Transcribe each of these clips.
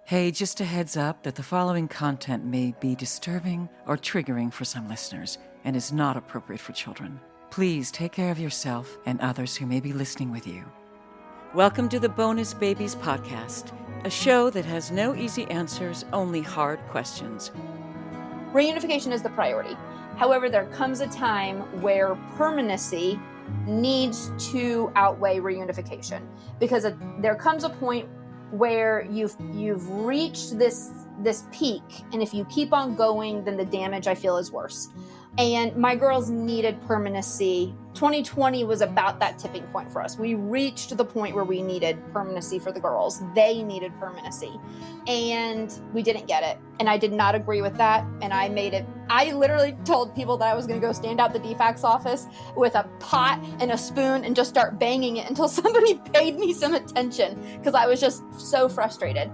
Hey, just a heads up that the following content may be disturbing or triggering for some listeners and is not appropriate for children. Please take care of yourself and others who may be listening with you. Welcome to the Bonus Babies Podcast, a show that has no easy answers, only hard questions. Reunification is the priority. However, there comes a time where permanency needs to outweigh reunification, because there comes a point where you've reached this peak, and if you keep on going, then the damage, I feel, is worse. And my girls needed permanency. 2020 was about that tipping point for us. We reached the point where we needed permanency for the girls. They needed permanency, and we didn't get it. And I did not agree with that. And I literally told people that I was going to go stand out the DFCS office with a pot and a spoon and just start banging it until somebody paid me some attention, because I was just so frustrated.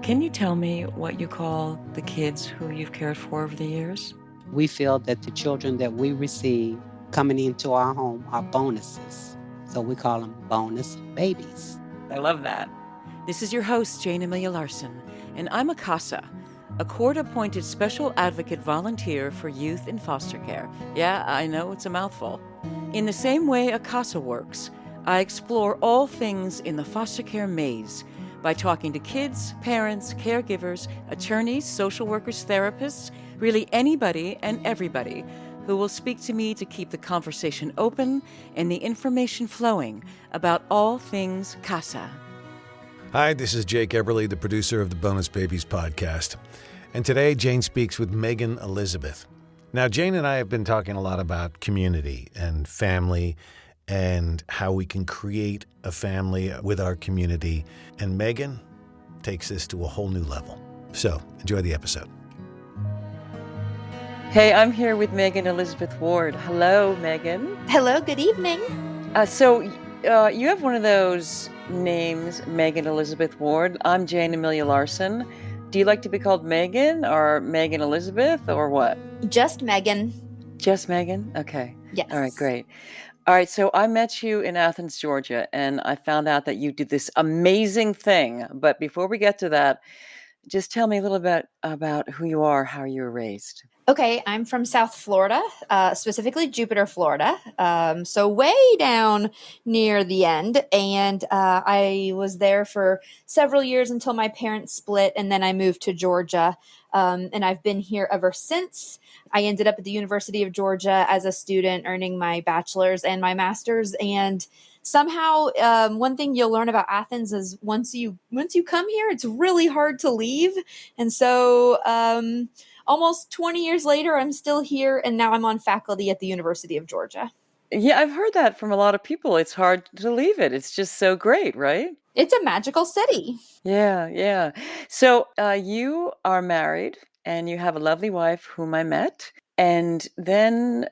Can you tell me what you call the kids who you've cared for over the years? We feel that the children that we receive coming into our home are bonuses. So we call them bonus babies. I love that. This is your host, Jayne Amelia Larson, and I'm a CASA, a court-appointed special advocate volunteer for youth in foster care. Yeah, I know it's a mouthful. In the same way a CASA works, I explore all things in the foster care maze by talking to kids, parents, caregivers, attorneys, social workers, therapists, really anybody and everybody who will speak to me to keep the conversation open and the information flowing about all things CASA. Hi, this is Jake Eberly, the producer of the Bonus Babies podcast. And today, Jayne speaks with Megan Elizabeth. Now, Jayne and I have been talking a lot about community and family and how we can create a family with our community. And Megan takes this to a whole new level. So, enjoy the episode. Hey, I'm here with Megan Elizabeth Ward. Hello, Megan. Hello, good evening. So you have one of those names, Megan Elizabeth Ward. I'm Jayne Amelia Larson. Do you like to be called Megan or Megan Elizabeth or what? Just Megan. Just Megan? Okay. Yes. All right, great. All right, so I met you in Athens, Georgia, and I found out that you did this amazing thing. But before we get to that, just tell me a little bit about who you are, how you were raised. Okay, I'm from South Florida, specifically Jupiter, Florida. So way down near the end. And I was there for several years until my parents split, and then I moved to Georgia. And I've been here ever since. I ended up at the University of Georgia as a student, earning my bachelor's and my master's. And somehow, one thing you'll learn about Athens is once you come here, it's really hard to leave. And so almost 20 years later, I'm still here, and now I'm on faculty at the University of Georgia. Yeah, I've heard that from a lot of people. It's hard to leave it. It's just so great, right? It's a magical city. Yeah. So you are married, and you have a lovely wife whom I met. And then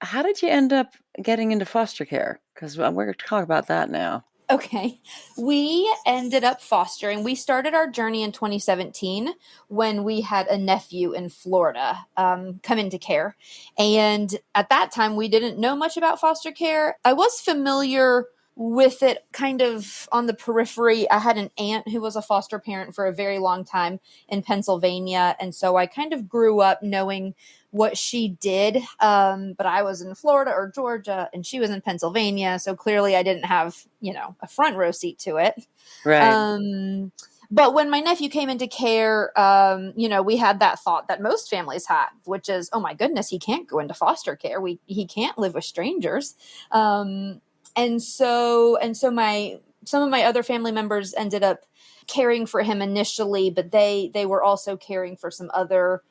how did you end up getting into foster care? Because we're going to talk about that now. Okay. We ended up fostering. We started our journey in 2017 when we had a nephew in Florida come into care. And at that time, we didn't know much about foster care. I was familiar with it kind of on the periphery. I had an aunt who was a foster parent for a very long time in Pennsylvania. And so I kind of grew up knowing what she did. But I was in Florida or Georgia and she was in Pennsylvania. So clearly I didn't have, a front row seat to it. Right. But when my nephew came into care, we had that thought that most families have, which is, oh my goodness, he can't go into foster care. He can't live with strangers. And so some of my other family members ended up caring for him initially, but they were also caring for some other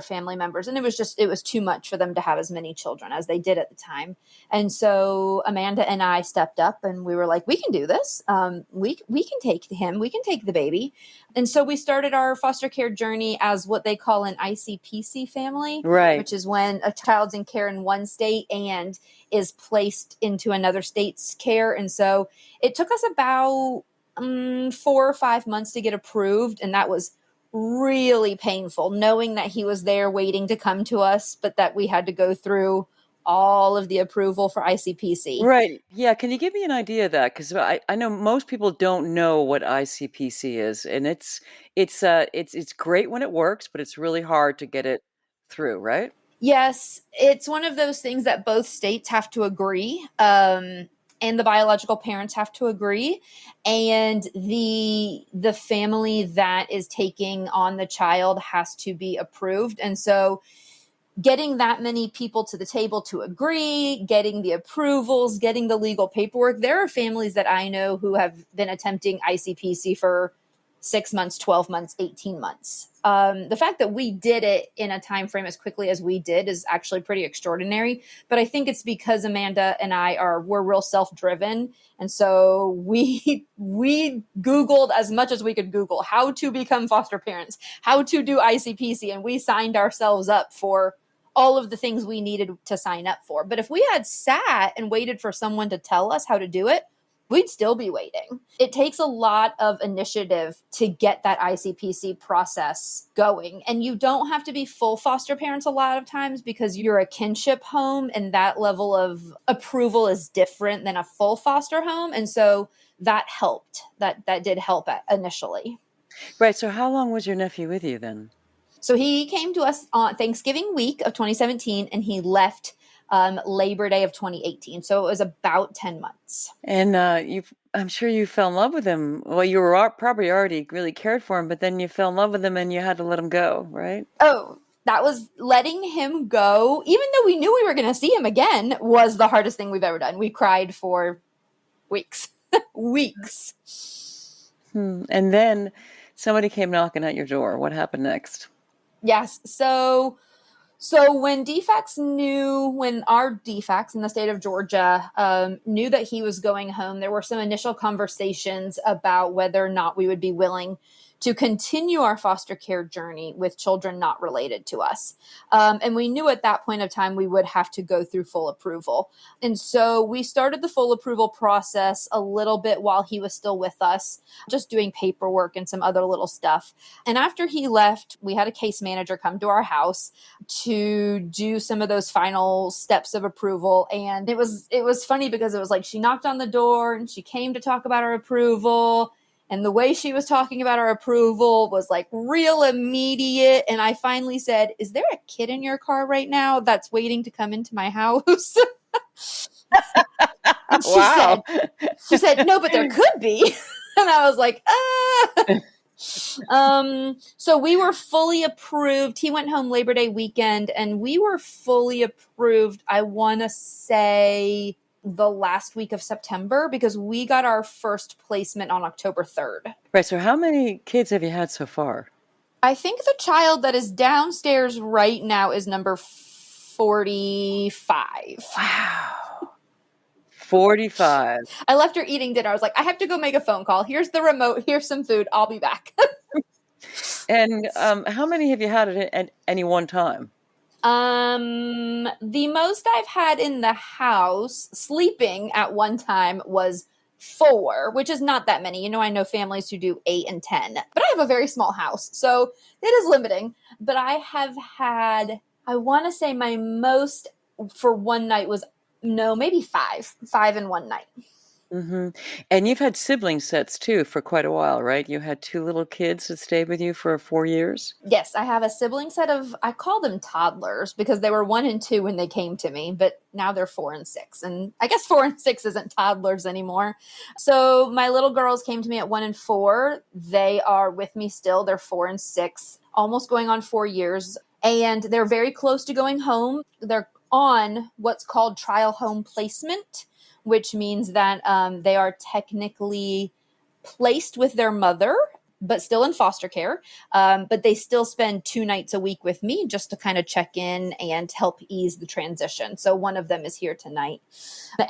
family members. And it was too much for them to have as many children as they did at the time. And so Amanda and I stepped up and we were like, we can do this. We can take him. We can take the baby. And so we started our foster care journey as what they call an ICPC family, right? Which is when a child's in care in one state and is placed into another state's care. And so it took us about 4 or 5 months to get approved. And that was really painful, knowing that he was there waiting to come to us, but that we had to go through all of the approval for ICPC. Right. Yeah. Can you give me an idea of that? Because I know most people don't know what ICPC is, and it's great when it works, but it's really hard to get it through, right? Yes, it's one of those things that both states have to agree, and the biological parents have to agree, and the family that is taking on the child has to be approved. And so getting that many people to the table to agree, getting the approvals, getting the legal paperwork. There are families that I know who have been attempting ICPC for 6 months, 12 months, 18 months. The fact that we did it in a time frame as quickly as we did is actually pretty extraordinary. But I think it's because Amanda and we're real self-driven. And so we Googled as much as we could Google how to become foster parents, how to do ICPC, and we signed ourselves up for all of the things we needed to sign up for. But if we had sat and waited for someone to tell us how to do it, we'd still be waiting. It takes a lot of initiative to get that ICPC process going. And you don't have to be full foster parents a lot of times because you're a kinship home, and that level of approval is different than a full foster home. And so that helped. That did help initially. Right. So how long was your nephew with you then? So he came to us on Thanksgiving week of 2017, and he left Labor Day of 2018. So it was about 10 months. And I'm sure you fell in love with him. Well, you were probably already really cared for him, but then you fell in love with him and you had to let him go, right? Oh, that was letting him go, even though we knew we were going to see him again, was the hardest thing we've ever done. We cried for weeks. Weeks. And then somebody came knocking at your door. What happened next? Yes. So when our DFCS in the state of Georgia knew that he was going home, there were some initial conversations about whether or not we would be willing to continue our foster care journey with children not related to us. And we knew at that point of time we would have to go through full approval. And so we started the full approval process a little bit while he was still with us, just doing paperwork and some other little stuff. And after he left, we had a case manager come to our house to do some of those final steps of approval. And it was funny because it was like she knocked on the door and she came to talk about our approval. And the way she was talking about our approval was like real immediate. And I finally said, "Is there a kid in your car right now that's waiting to come into my house?" And Wow. she said, "No, but there could be." And I was like, So we were fully approved. He went home Labor Day weekend, and we were fully approved, I want to say, the last week of September, because we got our first placement on October 3rd. Right. So how many kids have you had so far? I think the child that is downstairs right now is number 45. Wow. 45. I left her eating dinner. I was like, I have to go make a phone call. Here's the remote. Here's some food. I'll be back. And how many have you had at any one time? The most I've had in the house sleeping at one time was 4, which is not that many. I know families who do 8 and 10, but I have a very small house, so it is limiting. But I have had, I want to say my most for one night was, maybe 5 in one night. Mm-hmm. And you've had sibling sets too for quite a while, right? You had 2 little kids that stayed with you for 4 years? Yes, I have a sibling set of, I call them toddlers because they were 1 and 2 when they came to me, but now they're 4 and 6. And I guess 4 and 6 isn't toddlers anymore. So my little girls came to me at 1 and 4. They are with me still. They're 4 and 6, almost going on 4 years. And they're very close to going home. They're on what's called trial home placement, which means that they are technically placed with their mother, but still in foster care. But they still spend 2 nights a week with me just to kind of check in and help ease the transition. So one of them is here tonight.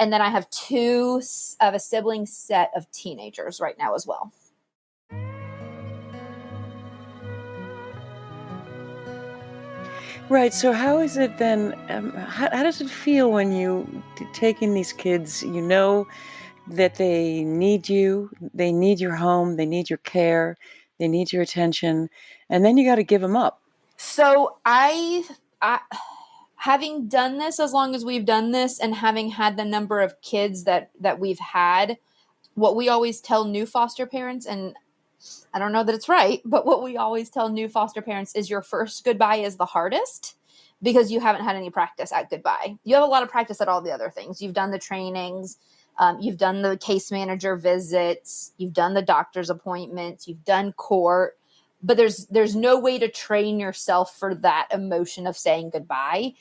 And then I have 2 of a sibling set of teenagers right now as well. Right. So how is it then? How does it feel when you take in these kids? You know that they need you, they need your home, they need your care, they need your attention, and then you got to give them up. So having done this as long as we've done this and having had the number of kids that we've had, what we always tell new foster parents, and I don't know that it's right, but what we always tell new foster parents is your first goodbye is the hardest because you haven't had any practice at goodbye. You have a lot of practice at all the other things. You've done the trainings, you've done the case manager visits, you've done the doctor's appointments, you've done court, but there's no way to train yourself for that emotion of saying goodbye.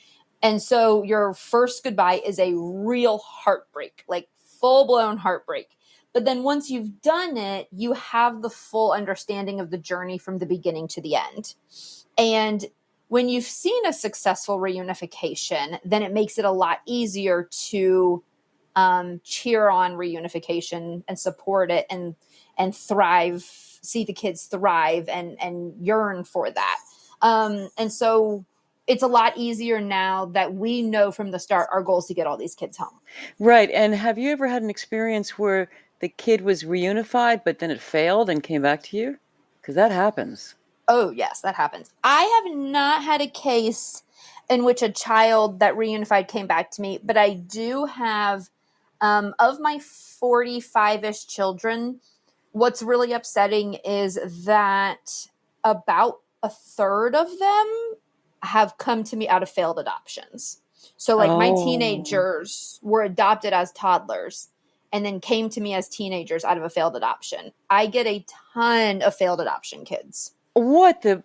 And so your first goodbye is a real heartbreak, like full-blown heartbreak. But then once you've done it, you have the full understanding of the journey from the beginning to the end. And when you've seen a successful reunification, then it makes it a lot easier to cheer on reunification and support it and thrive, see the kids thrive and yearn for that. And so it's a lot easier now that we know from the start our goal is to get all these kids home. Right. And have you ever had an experience where the kid was reunified, but then it failed and came back to you? Because that happens. Oh, yes, that happens. I have not had a case in which a child that reunified came back to me, but I do have, of my 45-ish children, what's really upsetting is that about a third of them have come to me out of failed adoptions. So like my teenagers were adopted as toddlers and then came to me as teenagers out of a failed adoption. I get a ton of failed adoption kids. What? The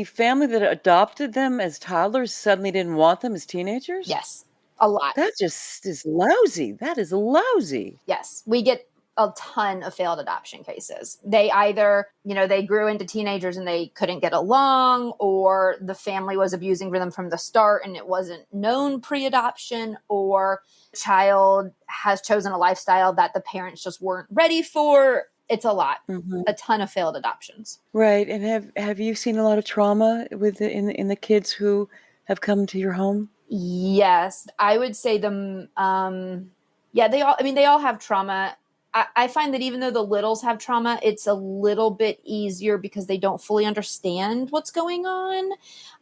family that adopted them as toddlers suddenly didn't want them as teenagers? Yes, a lot. That just is lousy. That is lousy. Yes, we get a ton of failed adoption cases. They either, they grew into teenagers and they couldn't get along, or the family was abusing for them from the start and it wasn't known pre-adoption, or child has chosen a lifestyle that the parents just weren't ready for. It's a lot, a ton of failed adoptions. Right. And have you seen a lot of trauma in the kids who have come to your home? Yes, I would say they all have trauma. I find that even though the littles have trauma, it's a little bit easier because they don't fully understand what's going on.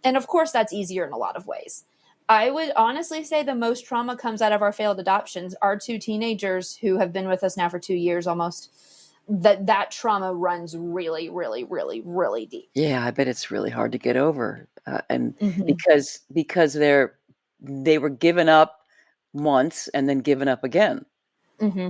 And of course, that's easier in a lot of ways. I would honestly say the most trauma comes out of our failed adoptions. Our two teenagers who have been with us now for 2 years almost, that trauma runs really, really, really, really deep. Yeah, I bet it's really hard to get over. And because they were given up once and then given up again. Mm-hmm.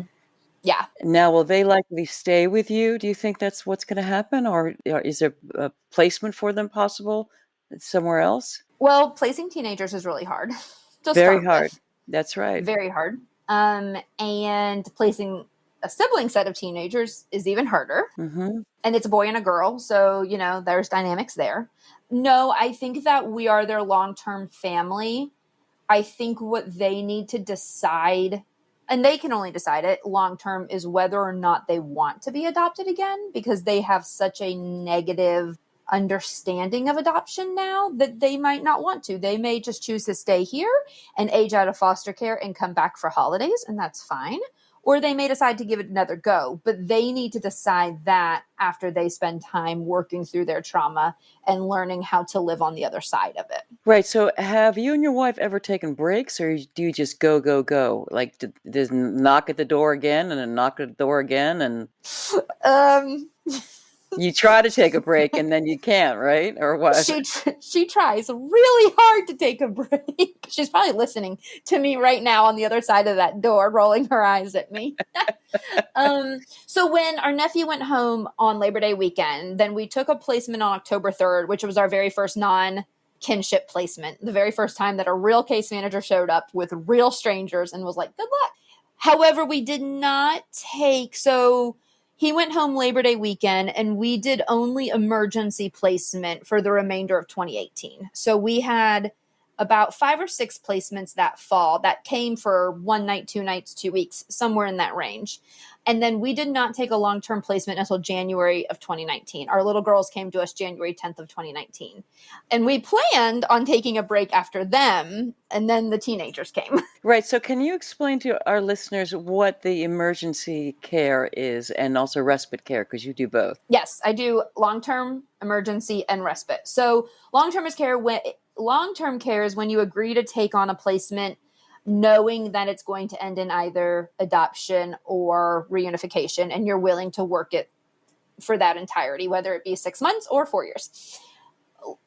Yeah. Now, will they likely stay with you? Do you think that's what's going to happen? Or is there a placement for them possible somewhere else? Well, placing teenagers is really hard. Very hard. That's right. Very hard. And placing a sibling set of teenagers is even harder. Mm-hmm. And it's a boy and a girl. So, there's dynamics there. No, I think that we are their long-term family. I think what they need to decide, and they can only decide it long-term, is whether or not they want to be adopted again, because they have such a negative understanding of adoption now that they might not want to. They may just choose to stay here and age out of foster care and come back for holidays, and that's fine. Or they may decide to give it another go, but they need to decide that after they spend time working through their trauma and learning how to live on the other side of it. Right. So have you and your wife ever taken breaks, or do you just go, go, go? Like, there's knock at the door again and then knock at the door again? And you try to take a break and then you can't, right? Or what? She tries really hard to take a break. She's probably listening to me right now on the other side of that door, rolling her eyes at me. So when our nephew went home on Labor Day weekend, then we took a placement on October 3rd, which was our very first non-kinship placement. The very first time that a real case manager showed up with real strangers and was like, good luck. However, we did not so he went home Labor Day weekend and we did only emergency placement for the remainder of 2018. So we had about 5 or 6 placements that fall that came for 1 night, 2 nights, 2 weeks, somewhere in that range. And then we did not take a long-term placement until January of 2019. Our little girls came to us January 10th of 2019. And we planned on taking a break after them, and then the teenagers came. Right. So can you explain to our listeners what the emergency care is and also respite care? Because you do both. Yes, I do long-term, emergency, and respite. So long-term care is when you agree to take on a placement knowing that it's going to end in either adoption or reunification, and you're willing to work it for that entirety, whether it be 6 months or 4 years.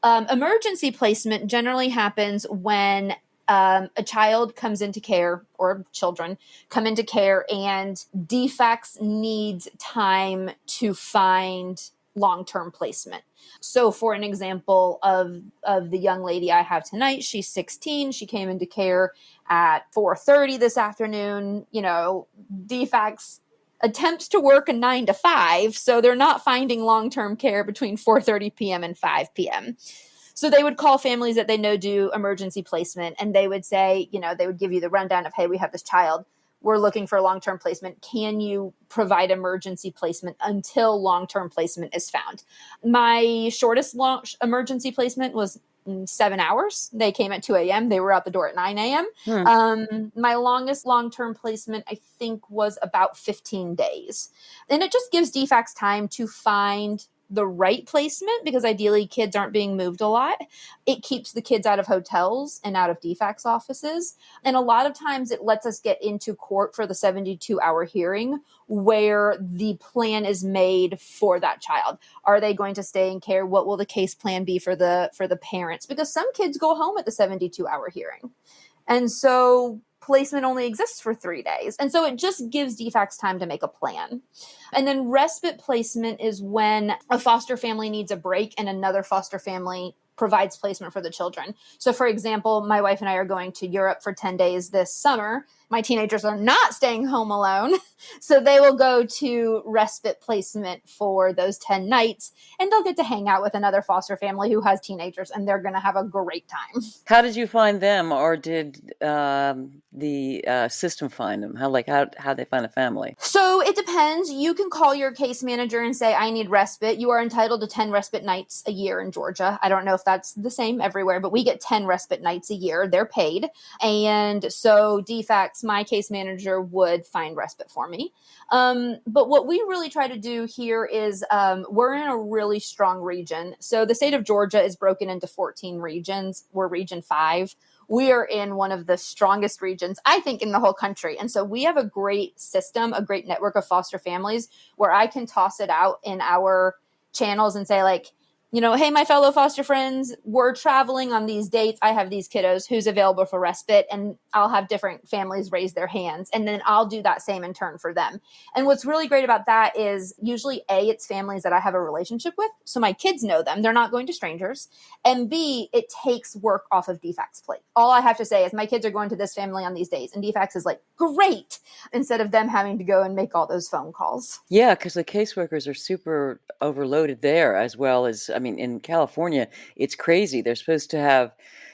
Emergency placement generally happens when a child comes into care, or children come into care, and DFCS needs time to find long-term placement. So for an example of the young lady I have tonight, she's 16. She came into care at 4:30 this afternoon. DFCS attempts to work a 9 to 5, so they're not finding long-term care between 4:30 p.m. and 5 p.m. So they would call families that they know do emergency placement, and they would say, they would give you the rundown of, hey, we have this child. We're looking for long-term placement. Can you provide emergency placement until long-term placement is found? My shortest emergency placement was 7 hours. They came at 2 a.m. They were out the door at 9 a.m. My longest long-term placement, I think, was about 15 days. And it just gives DFCS time to find the right placement, because ideally kids aren't being moved a lot. It keeps the kids out of hotels and out of DFCS offices. And a lot of times it lets us get into court for the 72-hour hearing where the plan is made for that child. Are they going to stay in care? What will the case plan be for the parents? Because some kids go home at the 72-hour hearing. And so placement only exists for 3 days. And so it just gives DFCS time to make a plan. And then respite placement is when a foster family needs a break and another foster family provides placement for the children. So for example, my wife and I are going to Europe for 10 days this summer. My teenagers are not staying home alone. So they will go to respite placement for those 10 nights, and they'll get to hang out with another foster family who has teenagers, and they're going to have a great time. How did you find them, or did the system find them? How they find a family? So it depends. You can call your case manager and say, I need respite. You are entitled to 10 respite nights a year in Georgia. I don't know if that's the same everywhere, but we get 10 respite nights a year. They're paid. And so DFCS, my case manager, would find respite for me. But what we really try to do here is we're in a really strong region. So the state of Georgia is broken into 14 regions. We're region 5. We are in one of the strongest regions, I think, in the whole country. And so we have a great system, a great network of foster families where I can toss it out in our channels and say, like, hey, my fellow foster friends, we're traveling on these dates. I have these kiddos. Who's available for respite? And I'll have different families raise their hands. And then I'll do that same in turn for them. And what's really great about that is usually A, it's families that I have a relationship with. So my kids know them. They're not going to strangers. And B, it takes work off of DFCS plate. All I have to say is my kids are going to this family on these days. And DFCS is like, great, instead of them having to go and make all those phone calls. Yeah, because the caseworkers are super overloaded there, as well as, in California, it's crazy. They're supposed to have,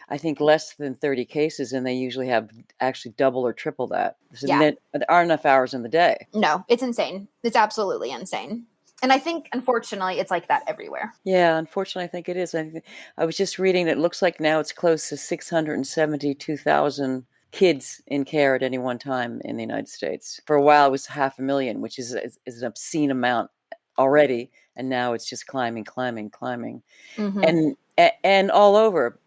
I think, less than 30 cases, and they usually have actually double or triple that. So Yeah. there aren't enough hours in the day. No, it's insane. It's absolutely insane. And I think, unfortunately, it's like that everywhere. Yeah, unfortunately, I think it is. I was just reading that it looks like now it's close to 672,000 kids in care at any one time in the United States. For a while, it was 500,000, which is an obscene amount already. And now it's just climbing. Mm-hmm. And all over.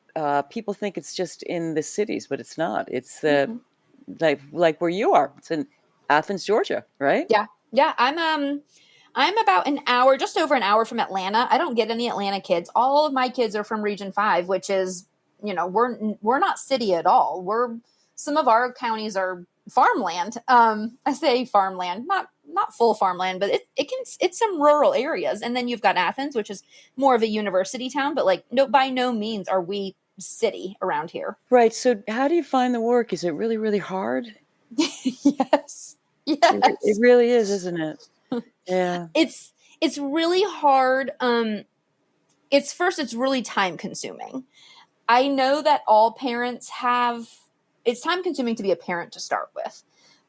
People think it's just in the cities, but it's not. It's like where you are. It's in Athens, Georgia, right? Yeah. I'm about an hour, just over an hour from Atlanta. I don't get any Atlanta kids. All of my kids are from Region 5, which is, we're not city at all. Some of our counties are farmland. I say farmland, not full farmland, but it's some rural areas. And then you've got Athens, which is more of a university town, but by no means are we city around here. Right. So how do you find the work? Is it really, really hard? Yes. It really is, isn't it? Yeah. It's really hard. It's really time consuming. I know that all parents it's time consuming to be a parent to start with.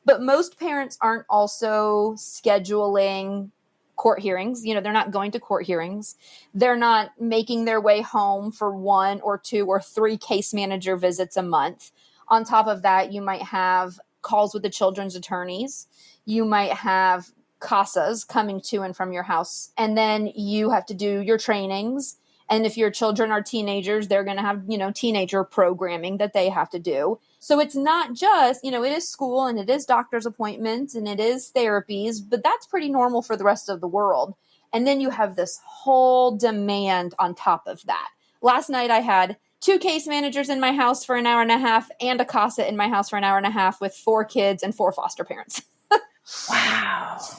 But most parents aren't also scheduling court hearings. You know, they're not going to court hearings. They're not making their way home for 1 or 2 or 3 case manager visits a month. On top of that, you might have calls with the children's attorneys. You might have CASAs coming to and from your house. And then you have to do your trainings. And if your children are teenagers, they're going to have, teenager programming that they have to do. So it's not just, it is school and it is doctor's appointments and it is therapies, but that's pretty normal for the rest of the world. And then you have this whole demand on top of that. Last night I had 2 case managers in my house for an hour and a half and a CASA in my house for an hour and a half with 4 kids and 4 foster parents.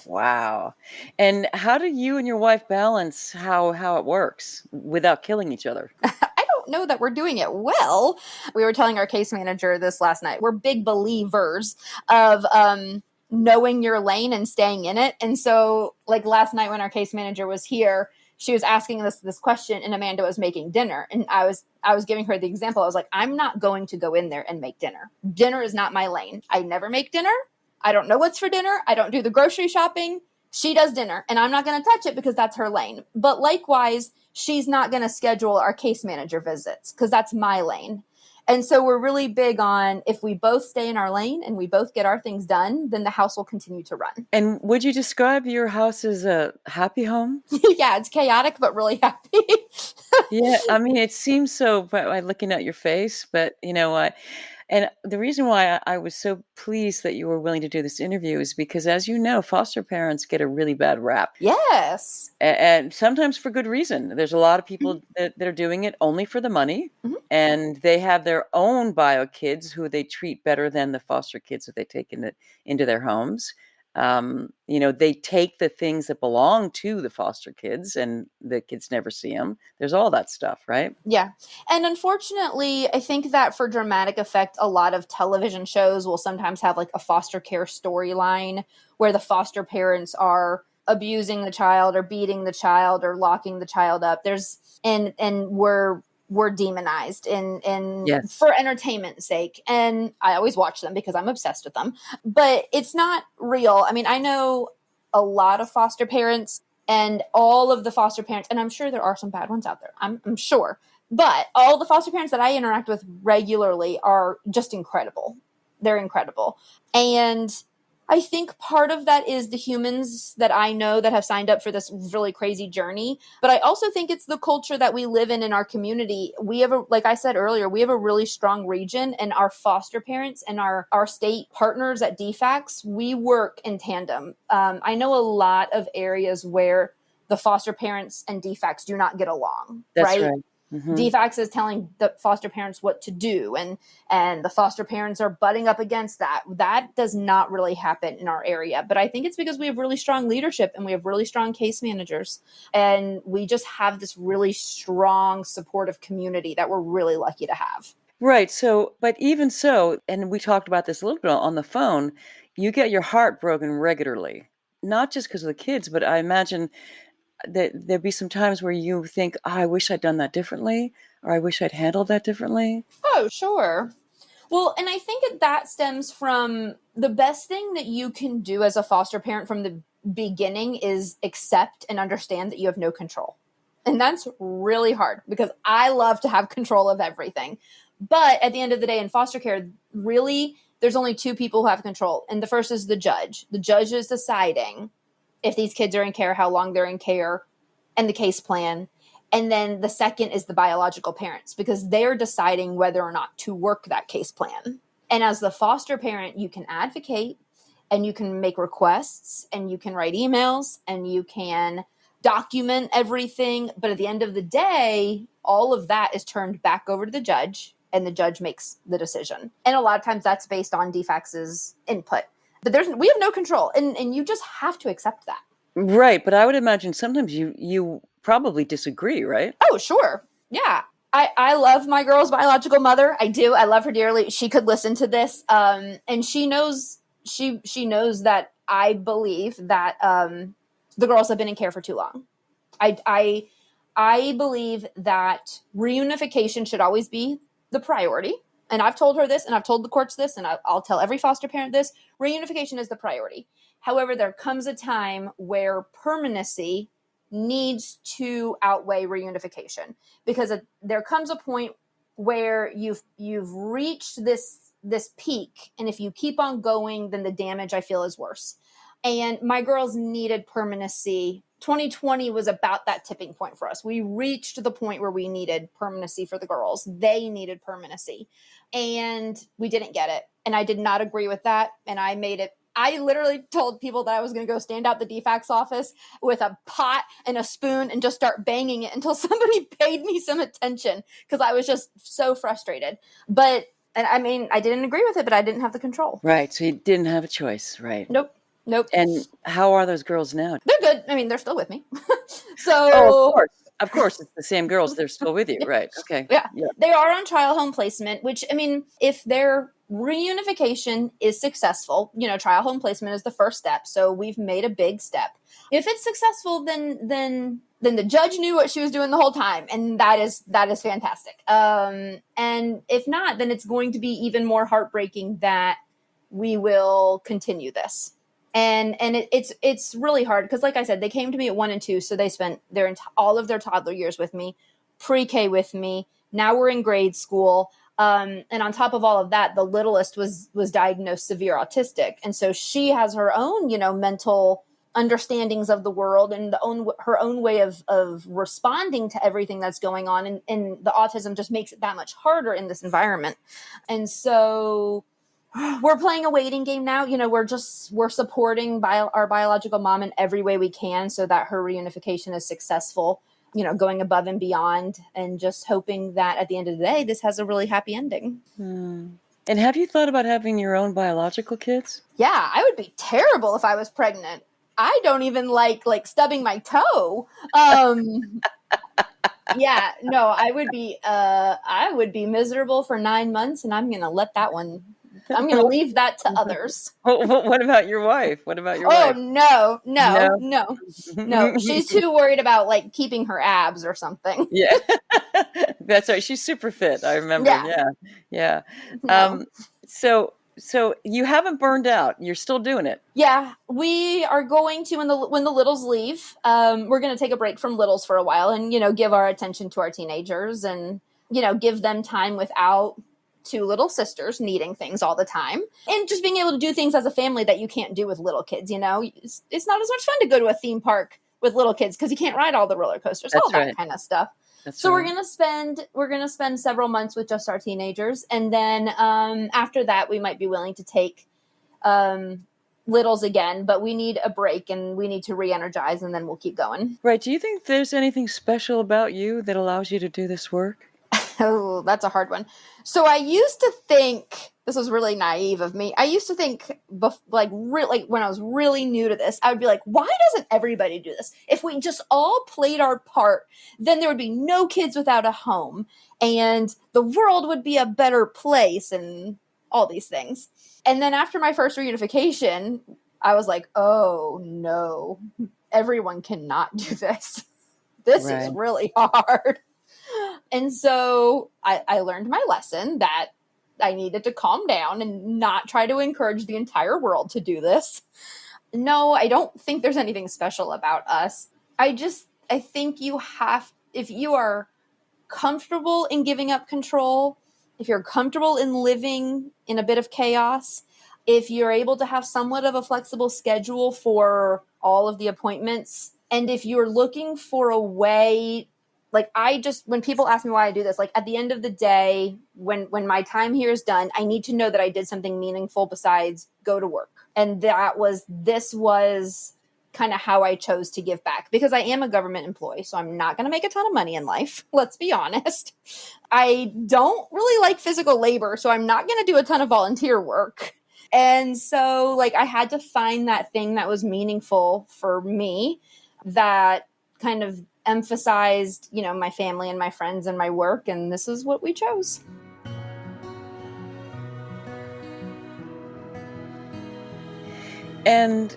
Wow. And how do you and your wife balance how it works without killing each other? I don't know that we're doing it well. We were telling our case manager this last night. We're big believers of knowing your lane and staying in it. And so like last night when our case manager was here, she was asking us this question and Amanda was making dinner. And I was giving her the example. I was like, I'm not going to go in there and make dinner. Dinner is not my lane. I never make dinner. I don't know what's for dinner. I don't do the grocery shopping. She does dinner and I'm not going to touch it because that's her lane. But likewise, she's not going to schedule our case manager visits because that's my lane. And so we're really big on if we both stay in our lane and we both get our things done, then the house will continue to run. And would you describe your house as a happy home? Yeah, it's chaotic, but really happy. Yeah, I mean, it seems so by looking at your face, but you know what? And the reason why I was so pleased that you were willing to do this interview is because, as you know, foster parents get a really bad rap. Yes. And sometimes for good reason. There's a lot of people that are doing it only for the money, and they have their own bio kids who they treat better than the foster kids that they take into their homes. They take the things that belong to the foster kids and the kids never see them. There's all that stuff, right? Yeah. And unfortunately, I think that for dramatic effect, a lot of television shows will sometimes have like a foster care storyline where the foster parents are abusing the child or beating the child or locking the child up. We're demonized Yes. for entertainment's sake. And I always watch them because I'm obsessed with them, but it's not real. I mean, I know a lot of foster parents and all of the foster parents, and I'm sure there are some bad ones out there. I'm sure, but all the foster parents that I interact with regularly are just incredible. They're incredible. And I think part of that is the humans that I know that have signed up for this really crazy journey. But I also think it's the culture that we live in our community. We have, like I said earlier, we have a really strong region, and our foster parents and our state partners at DFCS, we work in tandem. I know a lot of areas where the foster parents and DFCS do not get along. That's right. DFCS is telling the foster parents what to do, and the foster parents are butting up against that. That does not really happen in our area. But I think it's because we have really strong leadership and we have really strong case managers. And we just have this really strong, supportive community that we're really lucky to have. Right. So, but even so, and we talked about this a little bit on the phone, you get your heart broken regularly, not just because of the kids, but I imagine that there'd be some times where you think, I wish I'd done that differently, or I wish I'd handled that differently. Oh, sure. Well, and I think that stems from the best thing that you can do as a foster parent from the beginning is accept and understand that you have no control. And that's really hard because I love to have control of everything. But at the end of the day in foster care, really, there's only 2 people who have control. And the first is the judge. The judge is deciding if these kids are in care, how long they're in care, and the case plan. And then the second is the biological parents, because they're deciding whether or not to work that case plan. And as the foster parent, you can advocate and you can make requests and you can write emails and you can document everything. But at the end of the day, all of that is turned back over to the judge and the judge makes the decision. And a lot of times that's based on DFCS's input. But we have no control, and you just have to accept that. Right, but I would imagine sometimes you probably disagree, right? Oh, sure. Yeah. I love my girl's biological mother. I do. I love her dearly. She could listen to this. And she knows that I believe that the girls have been in care for too long. I believe that reunification should always be the priority. and I've told her this, and I've told the courts this, and I'll tell every foster parent this, reunification is the priority. However, there comes a time where permanency needs to outweigh reunification, because there comes a point where you've reached this peak, and if you keep on going, then the damage, I feel, is worse. And my girls needed permanency. 2020 was about that tipping point for us. We reached the point where we needed permanency for the girls. They needed permanency, and we didn't get it. And I did not agree with that. And I literally told people that I was going to go stand out the DFCS office with a pot and a spoon and just start banging it until somebody paid me some attention, because I was just so frustrated. And I mean, I didn't agree with it, but I didn't have the control. Right. So you didn't have a choice, right? Nope. And how are those girls now? They're good. I mean, they're still with me. So, oh, of course, it's the same girls. They're still with you, right? Okay. Yeah. They are on trial home placement, which, I mean, if their reunification is successful, trial home placement is the first step. So we've made a big step. If it's successful, then the judge knew what she was doing the whole time, and that is fantastic. And if not, then it's going to be even more heartbreaking that we will continue this. And it's really hard, because, like I said, they came to me at 1 and 2, so they spent all of their toddler years with me, pre-K with me. Now we're in grade school, and on top of all of that, the littlest was diagnosed severe autistic, and so she has her own mental understandings of the world and her own way of responding to everything that's going on, and the autism just makes it that much harder in this environment. And so we're playing a waiting game now. We're supporting our biological mom in every way we can so that her reunification is successful, going above and beyond, and just hoping that at the end of the day, this has a really happy ending. And have you thought about having your own biological kids? Yeah, I would be terrible if I was pregnant. I don't even like stubbing my toe. Yeah, no, I would be miserable for 9 months, and I'm going to leave that to others. What about your wife? Wife? Oh, no. She's too worried about keeping her abs or something. Yeah, that's right. She's super fit. I remember. Yeah. No. So you haven't burned out. You're still doing it. Yeah, we are going to, when the littles leave, we're going to take a break from littles for a while and, give our attention to our teenagers and, give them time without 2 little sisters needing things all the time, and just being able to do things as a family that you can't do with little kids. It's not as much fun to go to a theme park with little kids because you can't ride all the roller coasters, all that kind of stuff. So we're gonna spend several months with just our teenagers, and then after that we might be willing to take littles again, but we need a break and we need to re-energize, and then we'll keep going. Right. Do you think there's anything special about you that allows you to do this work? Oh, that's a hard one. So I used to think, this was really naive of me, I used to think, when I was really new to this, I would be like, why doesn't everybody do this? If we just all played our part, then there would be no kids without a home, and the world would be a better place, and all these things. And then after my first reunification, I was like, oh no, everyone cannot do this. This is really hard. And so I learned my lesson that I needed to calm down and not try to encourage the entire world to do this. No, I don't think there's anything special about us. I think if you are comfortable in giving up control, if you're comfortable in living in a bit of chaos, if you're able to have somewhat of a flexible schedule for all of the appointments, and if you're looking for a way, when people ask me why I do this, at the end of the day, when my time here is done, I need to know that I did something meaningful besides go to work. And this was kind of how I chose to give back, because I am a government employee, so I'm not going to make a ton of money in life. Let's be honest. I don't really like physical labor, so I'm not going to do a ton of volunteer work. And so I had to find that thing that was meaningful for me, that kind of emphasized, my family and my friends and my work, and this is what we chose. And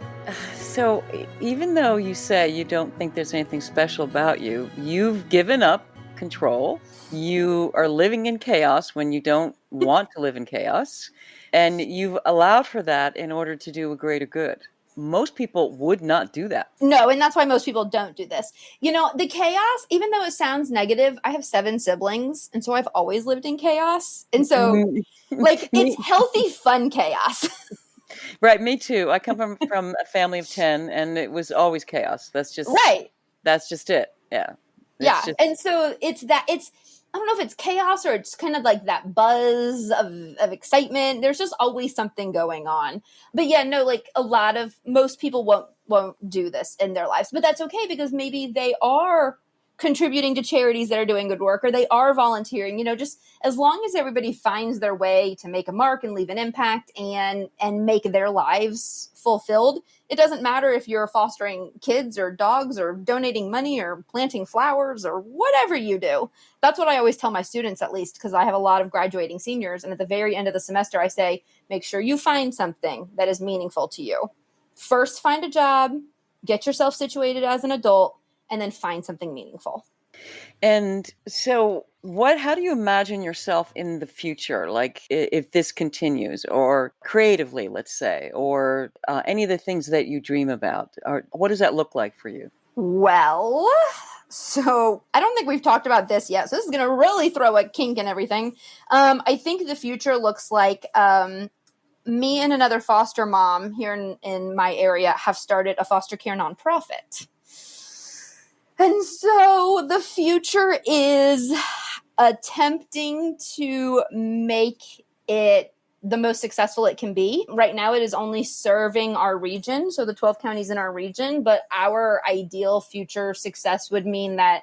so even though you say you don't think there's anything special about you, you've given up control. You are living in chaos when you don't want to live in chaos. And you've allowed for that in order to do a greater good. Most people would not do that. No, and that's why most people don't do this. The chaos, even though it sounds negative, I have 7 siblings, and so I've always lived in chaos. And so, it's healthy, fun chaos. Right, me too. I come from a family of 10, and it was always chaos. That's just right. That's just it. Yeah. And so I don't know if it's chaos or it's kind of like that buzz of excitement. There's just always something going on. But yeah, no, most people won't do this in their lives, but that's okay because maybe they are contributing to charities that are doing good work, or they are volunteering, just as long as everybody finds their way to make a mark and leave an impact and make their lives fulfilled. It doesn't matter if you're fostering kids or dogs or donating money or planting flowers or whatever you do. That's what I always tell my students, at least, because I have a lot of graduating seniors. And at the very end of the semester, I say, make sure you find something that is meaningful to you. First, find a job, get yourself situated as an adult, and then find something meaningful. And so how do you imagine yourself in the future? Like if this continues, or creatively, let's say, or any of the things that you dream about, or what does that look like for you? Well, so I don't think we've talked about this yet. So this is going to really throw a kink in everything. I think the future looks like me and another foster mom here in my area have started a foster care nonprofit. And so the future is attempting to make it the most successful it can be. Right now, it is only serving our region, so the 12 counties in our region, but our ideal future success would mean that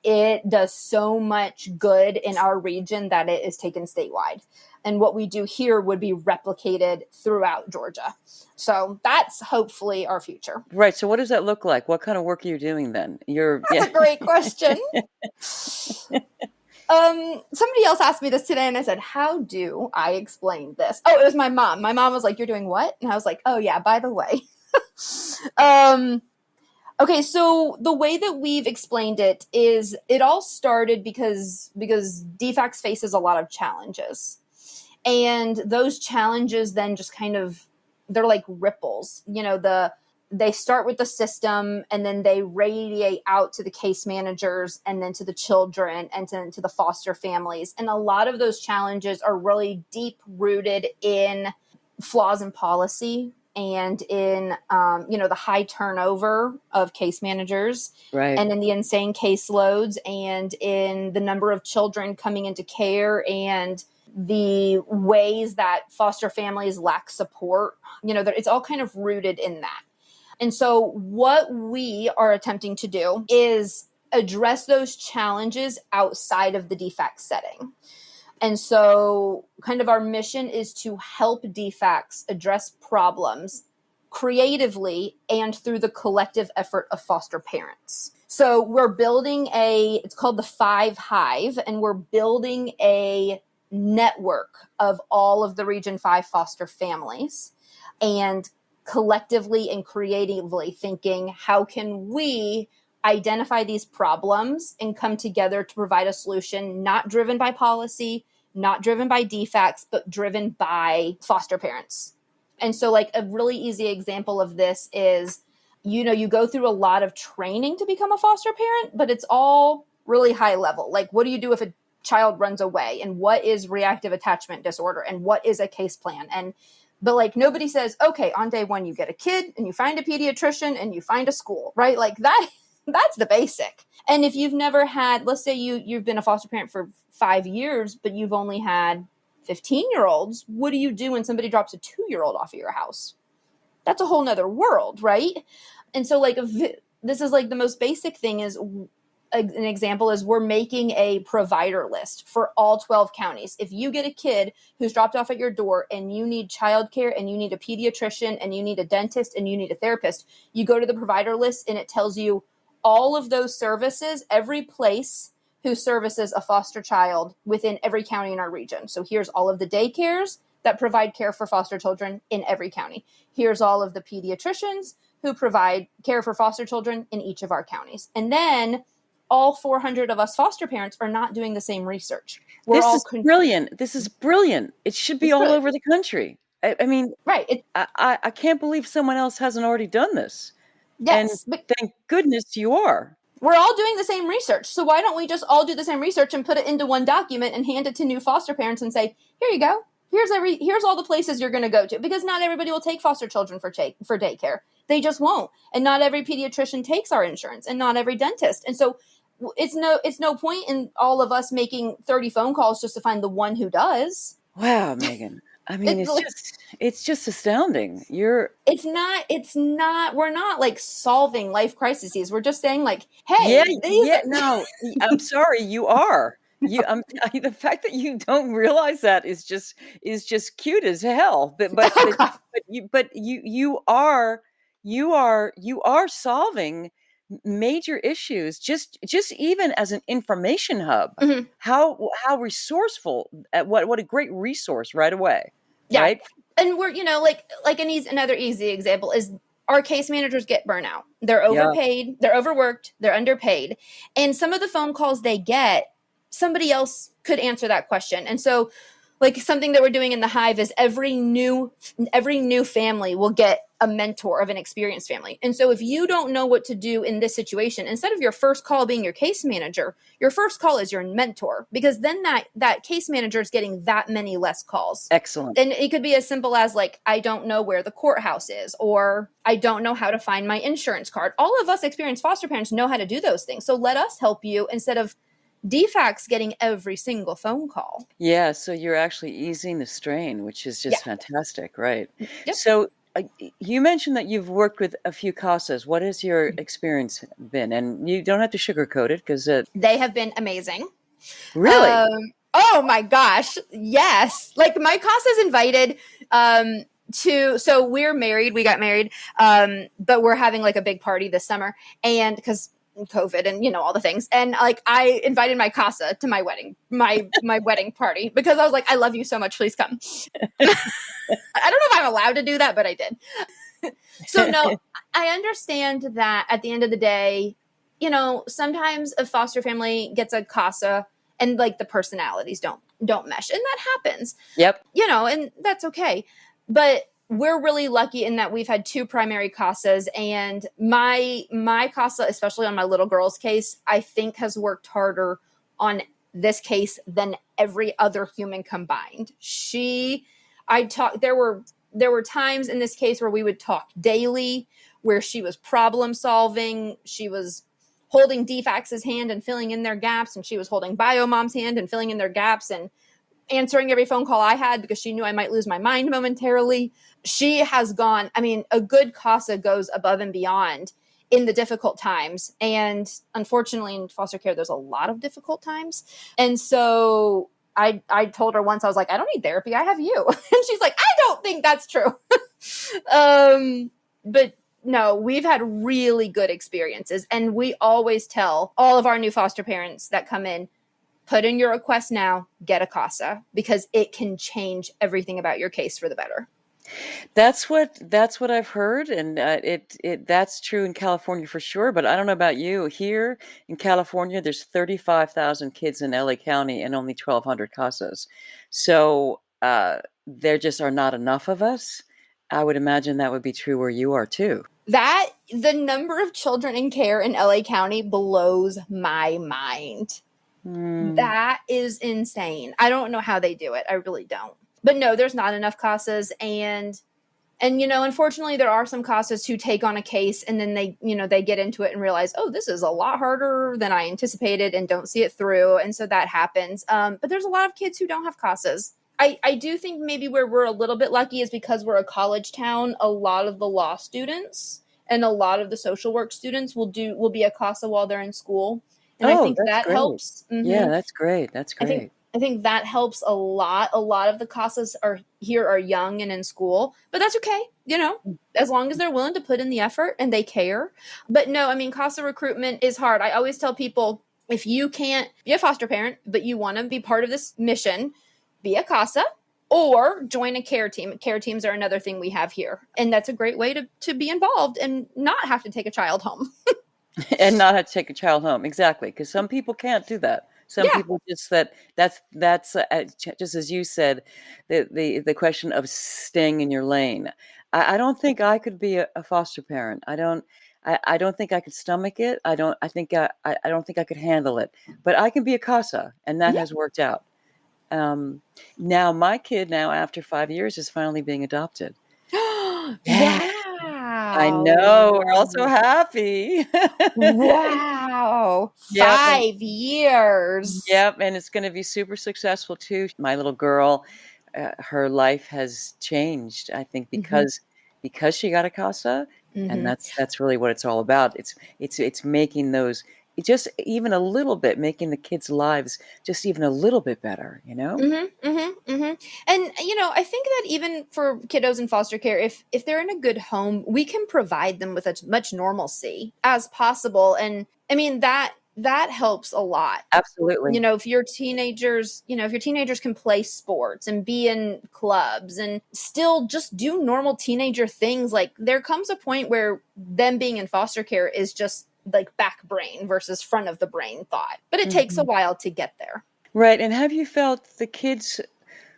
it does so much good in our region that it is taken statewide. And what we do here would be replicated throughout Georgia. So that's hopefully our future. Right. So what does that look like? What kind of work are you doing then? That's a great question. Somebody else asked me this today and I said, how do I explain this? Oh, it was my mom. My mom was like, you're doing what? And I was like, oh yeah, by the way. Okay, so the way that we've explained it is it all started because DFCS faces a lot of challenges. And those challenges then just they're like ripples. They start with the system and then they radiate out to the case managers and then to the children and then to the foster families. And a lot of those challenges are really deep rooted in flaws in policy and in, the high turnover of case managers, right, and in the insane caseloads and in the number of children coming into care and the ways that foster families lack support. It's all kind of rooted in that. And so what we are attempting to do is address those challenges outside of the DFCS setting. And so kind of our mission is to help DFCS address problems creatively and through the collective effort of foster parents. So we're building it's called the 5 Hive, and we're building a network of all of the Region 5 foster families and collectively and creatively thinking, how can we identify these problems and come together to provide a solution not driven by policy, not driven by DFCS, but driven by foster parents. And so like a really easy example of this is, you go through a lot of training to become a foster parent, but it's all really high level. Like, what do you do if a child runs away? And what is reactive attachment disorder? And what is a case plan? But like nobody says, okay, on day 1, you get a kid and you find a pediatrician and you find a school, right? Like that's the basic. And if you've never had, let's say you've been a foster parent for 5 years, but you've only had 15-year-olds, what do you do when somebody drops a 2-year-old off of your house? That's a whole nother world, right? And so like this is like the most basic thing is an example is we're making a provider list for all 12 counties. If you get a kid who's dropped off at your door and you need childcare and you need a pediatrician and you need a dentist and you need a therapist, you go to the provider list and it tells you all of those services, every place who services a foster child within every county in our region. So here's all of the daycares that provide care for foster children in every county. Here's all of the pediatricians who provide care for foster children in each of our counties. And then all 400 of us foster parents are not doing the same research. This is brilliant. This is brilliant. It should be all over the country. I mean, right. I can't believe someone else hasn't already done this. Yes. And thank goodness you are. We're all doing the same research. So why don't we just all do the same research and put it into one document and hand it to new foster parents and say, here you go. Here's all the places you're going to go to, because not everybody will take foster children for daycare. They just won't. And not every pediatrician takes our insurance, and not every dentist. And so it's no point in all of us making 30 phone calls just to find the one who does. Wow, Megan. I mean, it's just astounding. It's not, we're not like solving life crises. We're just saying like, hey, no, I'm sorry, you are. The fact that you don't realize that is just cute as hell. But you are solving major issues just even as an information hub. Mm-hmm. How resourceful, what a great resource right away. Yeah. Right? And we're, another easy example is our case managers get burnout. They're overpaid, they're overworked, they're underpaid. And some of the phone calls they get, somebody else could answer that question. And so like something that we're doing in the Hive is every new family will get a mentor of an experienced family. And so if you don't know what to do in this situation, instead of your first call being your case manager, your first call is your mentor, because then that case manager is getting that many less calls. Excellent. And it could be as simple as like, I don't know where the courthouse is, or I don't know how to find my insurance card. All of us experienced foster parents know how to do those things. So let us help you instead of DFACS getting every single phone call. Yeah, so you're actually easing the strain, which is just fantastic, right? Yep. So you mentioned that you've worked with a few CASAs. What has your experience been? And you don't have to sugarcoat it, because they have been amazing. Really? Oh my gosh, yes. Like my CASA's invited so we're married. We got married, but we're having like a big party this summer, and because COVID and all the things, and like I invited my CASA to my wedding, my wedding party, because I was like, I love you so much, please come. I don't know if I'm allowed to do that, but I did. So no, I understand that at the end of the day, sometimes a foster family gets a CASA and like the personalities don't mesh, and that happens. Yep. And that's okay, but we're really lucky in that we've had two primary CASAs, and my CASA, especially on my little girl's case, I think has worked harder on this case than every other human combined. There were times in this case where we would talk daily, where she was problem solving. She was holding DFACS's hand and filling in their gaps, and she was holding BioMom's hand and filling in their gaps, and answering every phone call I had because she knew I might lose my mind momentarily. She has gone, a good CASA goes above and beyond in the difficult times. And unfortunately in foster care, there's a lot of difficult times. And so I told her once, I was like, I don't need therapy. I have you. And she's like, I don't think that's true. But no, we've had really good experiences. And we always tell all of our new foster parents that come in, put in your request now, get a CASA, because it can change everything about your case for the better. That's what I've heard, and that's true in California for sure. But I don't know about you. Here in California, there's 35,000 kids in LA County and only 1,200 CASAs. So there just are not enough of us. I would imagine that would be true where you are too. The number of children in care in LA County blows my mind. That is insane. I don't know how they do it. I really don't. But no, there's not enough CASAs. And unfortunately, there are some CASAs who take on a case and then they get into it and realize, oh, this is a lot harder than I anticipated, and don't see it through. And so that happens. But there's a lot of kids who don't have CASAs. I do think maybe where we're a little bit lucky is because we're a college town. A lot of the law students and a lot of the social work students will be a CASA while they're in school. And I think that helps. Mm-hmm. Yeah, that's great. That's great. I think that helps a lot. A lot of the CASAs are young and in school, but that's okay. As long as they're willing to put in the effort and they care. But no, CASA recruitment is hard. I always tell people, if you can't be a foster parent, but you want to be part of this mission, be a CASA or join a care team. Care teams are another thing we have here. And that's a great way to be involved and not have to take a child home. And not have to take a child home. Exactly. Because some people can't do that. Some Yeah. people just just as you said, the question of staying in your lane. I don't think I could be a foster parent. I don't think I could stomach it. I don't think I could handle it. But I can be a casa, and that Yeah. has worked out. Now my kid after 5 years is finally being adopted. Yeah. I know. We're all so Wow. happy. Wow. Yep. 5 years. Yep, and it's gonna be super successful too. My little girl, her life has changed, I think, Mhm. because she got a casa, and Mhm. that's really what it's all about. It's making those just even a little bit, making the kids' lives just even a little bit better, you know? Mhm. Mhm. Mhm. And I think that even for kiddos in foster care, if they're in a good home, we can provide them with as much normalcy as possible. And I mean that helps a lot. Absolutely. If your teenagers can play sports and be in clubs and still just do normal teenager things, like there comes a point where them being in foster care is just like back brain versus front of the brain thought. But it takes a Mhm. while to get there. Right, and have you felt the kids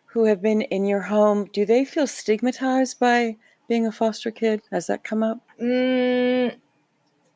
who have been in your home, do they feel stigmatized by being a foster kid? Has that come up? Mm,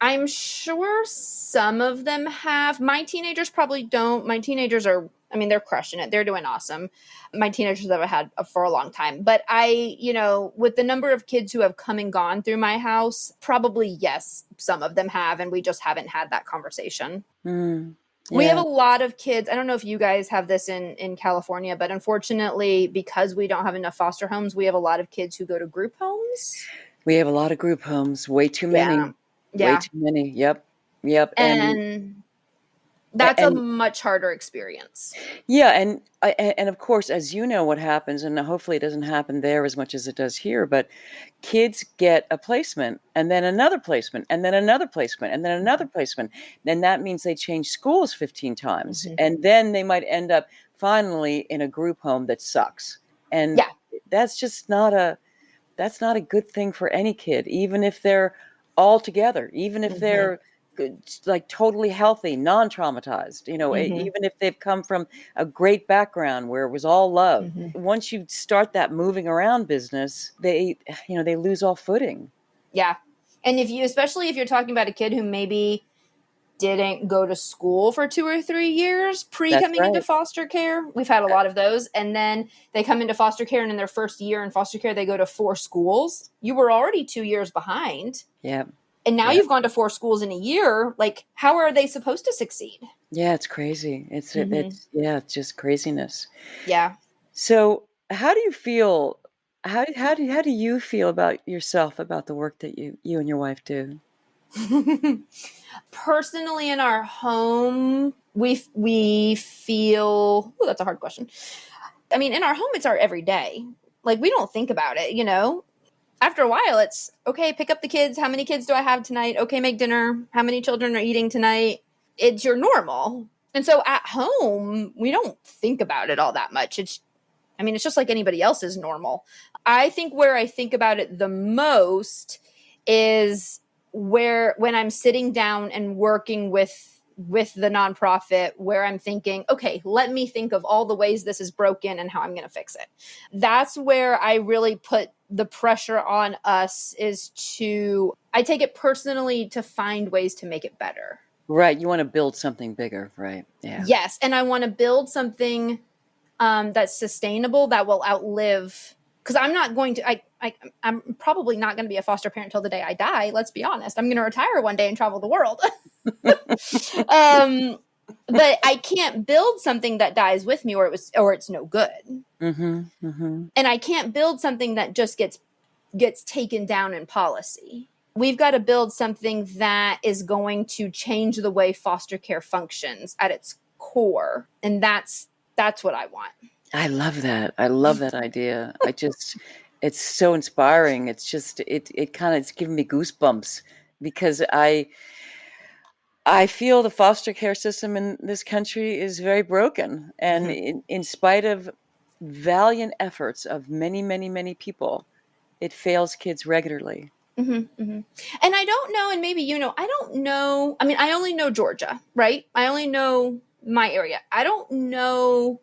I'm sure some of them have. My teenagers probably don't. My teenagers they're crushing it. They're doing awesome. My teenagers that I've had for a long time. But with the number of kids who have come and gone through my house, probably yes, some of them have. And we just haven't had that conversation. Mm, We have yeah. a lot of kids. I don't know if you guys have this in California, but unfortunately, because we don't have enough foster homes, we have a lot of kids who go to group homes. We have a lot of group homes, way too Yeah. many. Way Yeah. too many. Yep. Yep. And that's a And much harder experience. yeah, and of course, as you know what happens, and hopefully it doesn't happen there as much as it does here, but kids get a placement and then another placement and then another placement and then another placement. Then that means they change schools 15 times. Mhm. And then they might end up finally in a group home that sucks. And Yeah. that's just not a good thing for any kid, even if they're all together, even if Mhm. they're like totally healthy, non-traumatized, Mhm. even if they've come from a great background where it was all love. Mhm. Once you start that moving around business, they lose all footing. Yeah. And especially if you're talking about a kid who maybe didn't go to school for 2 or 3 years pre That's coming into right. foster care. We've had a lot of those. And then they come into foster care, and in their first year in foster care, they go to 4 schools. You were already 2 years behind. Yeah. And now Yeah. you've gone to 4 schools in a year. Like, how are they supposed to succeed? Yeah, it's crazy. Mhm. It's just craziness. Yeah. So, how do you feel? How do you feel about yourself, about the work that you and your wife do? Personally, in our home, we feel. Oh, that's a hard question. I mean, in our home, it's our everyday. Like, we don't think about it. After a while, it's okay. Pick up the kids. How many kids do I have tonight? Okay, make dinner. How many children are eating tonight? It's your normal. And so at home, we don't think about it all that much. It's just like anybody else's normal. I think where I think about it the most is when I'm sitting down and working with the nonprofit, where I'm thinking, okay, let me think of all the ways this is broken and how I'm going to fix it. That's where I really put the pressure on us, I take it personally to find ways to make it better. Right, you want to build something bigger, right? Yeah. Yes. And I want to build something that's sustainable, that will outlive, because I'm probably not going to be a foster parent till the day I die. Let's be honest. I'm going to retire one day and travel the world. But I can't build something that dies with me, or it's no good. Mhm. Mhm. And I can't build something that just gets taken down in policy. We've got to build something that is going to change the way foster care functions at its core. And that's what I want. I love that. I love that idea. It's so inspiring. It's giving me goosebumps because I feel the foster care system in this country is very broken. And Mm-hmm. in spite of valiant efforts of many, many, many people, it fails kids regularly. Mm-hmm, mm-hmm. And I don't know, and maybe I don't know. I mean, I only know Georgia, right? I only know my area. I don't know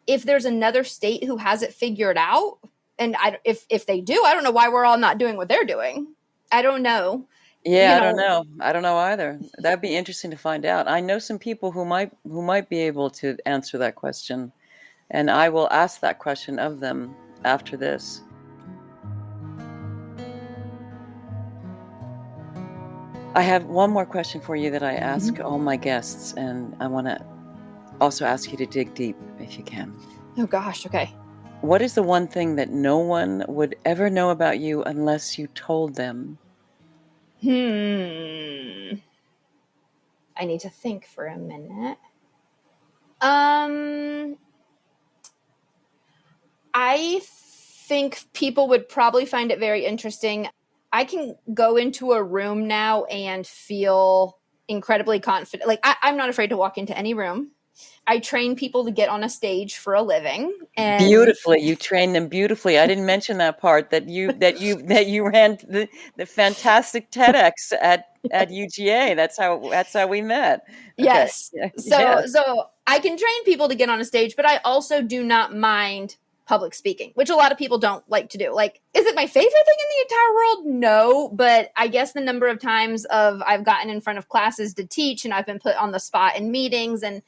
if there's another state who has it figured out. And if they do, I don't know why we're all not doing what they're doing. I don't know. Yeah, I don't know. I don't know either. That'd be interesting to find out. I know some people who might be able to answer that question, and I will ask that question of them after this. I have one more question for you that I ask all my guests, and I want to also ask you to dig deep if you can. Oh gosh, okay. What is the one thing that no one would ever know about you unless you told them? I need to think for a minute. I think people would probably find it very interesting. I can go into a room now and feel incredibly confident. Like I'm not afraid to walk into any room. I train people to get on a stage for a living. And beautifully, you train them beautifully. I didn't mention that part that you ran the fantastic TEDx at UGA. That's how we met. Yes. Okay. So I can train people to get on a stage, but I also do not mind public speaking, which a lot of people don't like to do. Like, is it my favorite thing in the entire world? No, but I guess the number of times I've gotten in front of classes to teach, and I've been put on the spot in meetings, and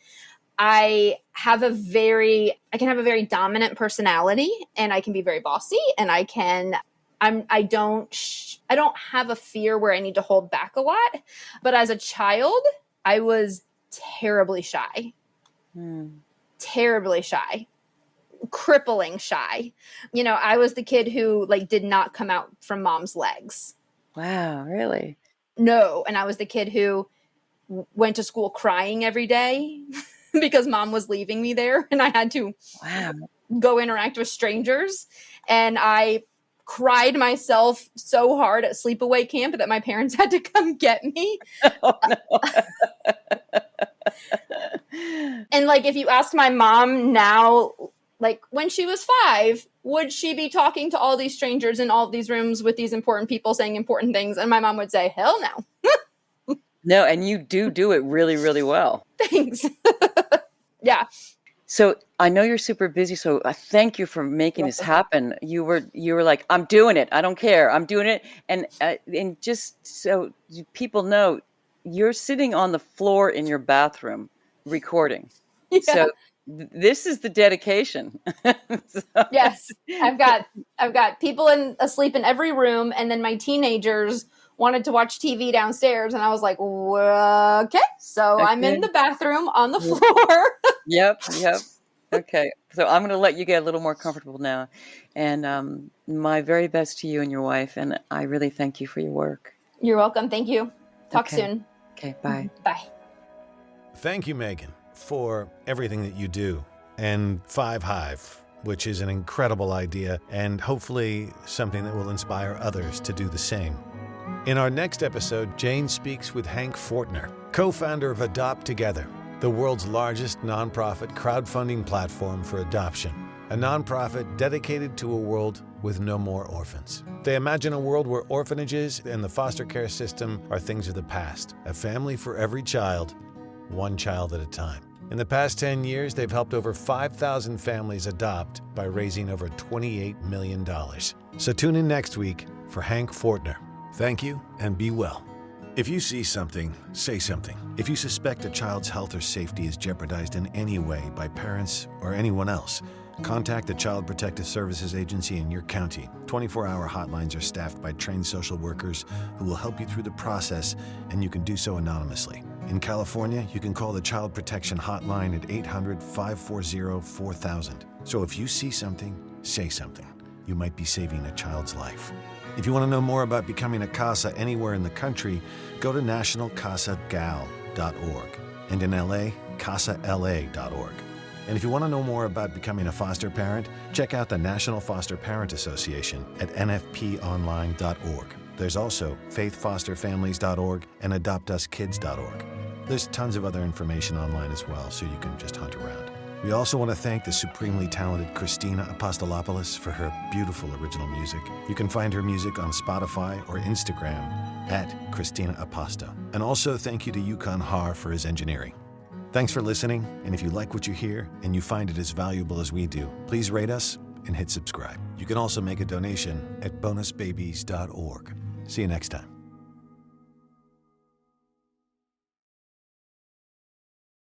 I can have a very dominant personality, and I can be very bossy, and I don't have a fear where I need to hold back a lot. But as a child, I was terribly shy. Terribly shy. Crippling shy. I was the kid who did not come out from mom's legs. Wow, really? No, and I was the kid who went to school crying every day because mom was leaving me there, and I had to go interact with strangers. And I cried myself so hard at sleepaway camp that my parents had to come get me. Oh, no. And if you ask my mom now, when she was 5, would she be talking to all these strangers in all these rooms with these important people saying important things? And my mom would say, hell no. No, and you do it really, really well. Thanks. Yeah. So I know you're super busy, so thank you for making this happen. You were like, I'm doing it. I don't care. I'm doing it. And just so people know, you're sitting on the floor in your bathroom recording. Yeah. So this is the dedication. Yes. I've got people asleep in every room, and then my teenagers wanted to watch TV downstairs, and I was like, well, okay, so I'm in the bathroom on the floor. Yep. Okay, so I'm going to let you get a little more comfortable now, and my very best to you and your wife, and I really thank you for your work. You're welcome. Thank you. Talk soon. Okay, bye. Bye. Thank you, Megan, for everything that you do, and 5 Hive, which is an incredible idea, and hopefully something that will inspire others to do the same. In our next episode, Jayne speaks with Hank Fortner, co-founder of Adopt Together, the world's largest nonprofit crowdfunding platform for adoption, a nonprofit dedicated to a world with no more orphans. They imagine a world where orphanages and the foster care system are things of the past, a family for every child, one child at a time. In the past 10 years, they've helped over 5,000 families adopt by raising over $28 million. So tune in next week for Hank Fortner. Thank you, and be well. If you see something, say something. If you suspect a child's health or safety is jeopardized in any way by parents or anyone else, contact the Child Protective Services Agency in your county. 24-hour hotlines are staffed by trained social workers who will help you through the process, and you can do so anonymously. In California, you can call the Child Protection Hotline at 800-540-4000. So if you see something, say something. You might be saving a child's life. If you want to know more about becoming a CASA anywhere in the country, go to nationalcasagal.org, and in LA, casala.org. And if you want to know more about becoming a foster parent, check out the National Foster Parent Association at nfponline.org. There's also faithfosterfamilies.org and adoptuskids.org. There's tons of other information online as well, so you can just hunt around. We also want to thank the supremely talented Christina Apostolopoulos for her beautiful original music. You can find her music on Spotify or Instagram at Christina Aposta. And also thank you to Yukon Har for his engineering. Thanks for listening, and if you like what you hear and you find it as valuable as we do, please rate us and hit subscribe. You can also make a donation at bonusbabies.org. See you next time.